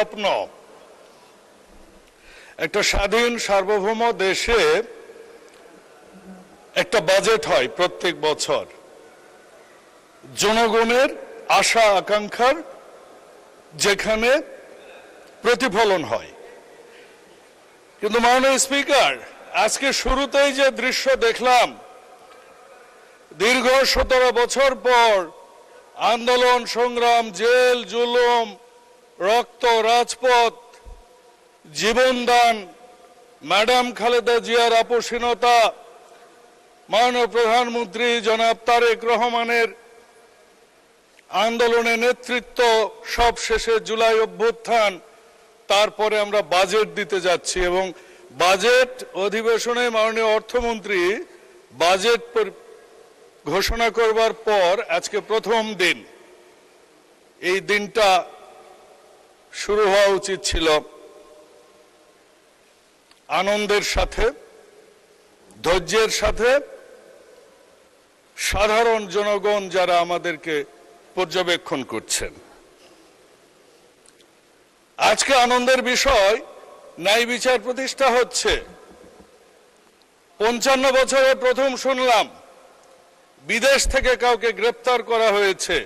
স্বপ্ন। একটা স্বাধীন সার্বভৌম দেশে একটা বাজেট হয় প্রত্যেক বছর, জনগণের আশা আকাঙ্ক্ষার যেখানে প্রতিফলন হয়। কিন্তু মাননীয় স্পিকার, আজকে শুরুতেই যে দৃশ্য দেখলাম, দীর্ঘ 17 বছর পর আন্দোলন সংগ্রাম, জেল জুলুম, রক্ত, রাজপথ, জীবনদান, ম্যাডাম খালেদা জিয়ার আপোষহীনতা, মাননীয় প্রধানমন্ত্রী জনাব তারেক রহমানের আন্দোলনে নেতৃত্ব, সব শেষে জুলাই অভ্যুত্থান, তারপরে আমরা বাজেট দিতে যাচ্ছি এবং বাজেট অধিবেশনে মাননীয় অর্থমন্ত্রী বাজেট ঘোষণা করবার পর আজকে প্রথম দিন। এই দিনটা শুরু হওয়া উচিত ছিল আনন্দের সাথে, ধৈর্যের সাথে। সাধারণ জনগণ যারা আমাদেরকে পর্যবেক্ষণ করছেন, আজকে আনন্দের বিষয়, ন্যায় বিচার প্রতিষ্ঠা হচ্ছে। 55 বছরে প্রথম শুনলাম বিদেশ থেকে কাউকে গ্রেপ্তার করা হয়েছে।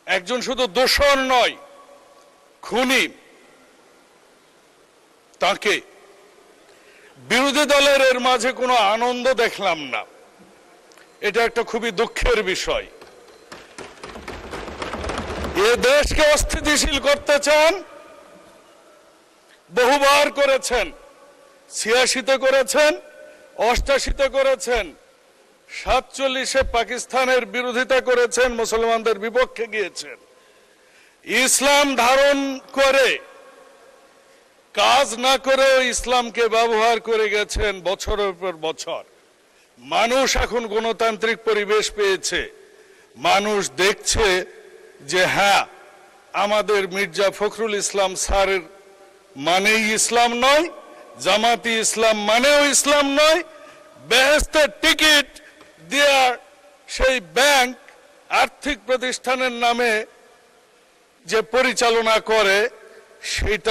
একজন শুধু দোষর নয়, খুনি, তাকে বিরোধী দলের এর মাঝে কোনো আনন্দ দেখলাম না। এটা একটা খুবই দুঃখের বিষয়। এ দেশকে অস্থিতিশীল করতে চান, বহুবার করেছেন, 86-তে করেছেন, 88-তে করেছেন, 47-এ পাকিস্তানের বিরোধিতা করেছেন, মুসলমানদের বিপক্ষে গিয়েছেন। ইসলাম ধারণ করে কাজ না করেও ইসলামকে ব্যবহার করে গেছেন বছরের পর বছর। মানুষ এখন গণতান্ত্রিক পরিবেশ পেয়েছে, মানুষ দেখছে যে হ্যাঁ, আমাদের মির্জা ফখরুল ইসলাম স্যারের মানেই ইসলাম নয়, জামাতি ইসলাম মানেও ইসলাম নয়। বেহেশতের টিকিট দেওয়ার সেই ব্যাংক আর্থিক প্রতিষ্ঠানের নামে যে পরিচালনা করে, সেটা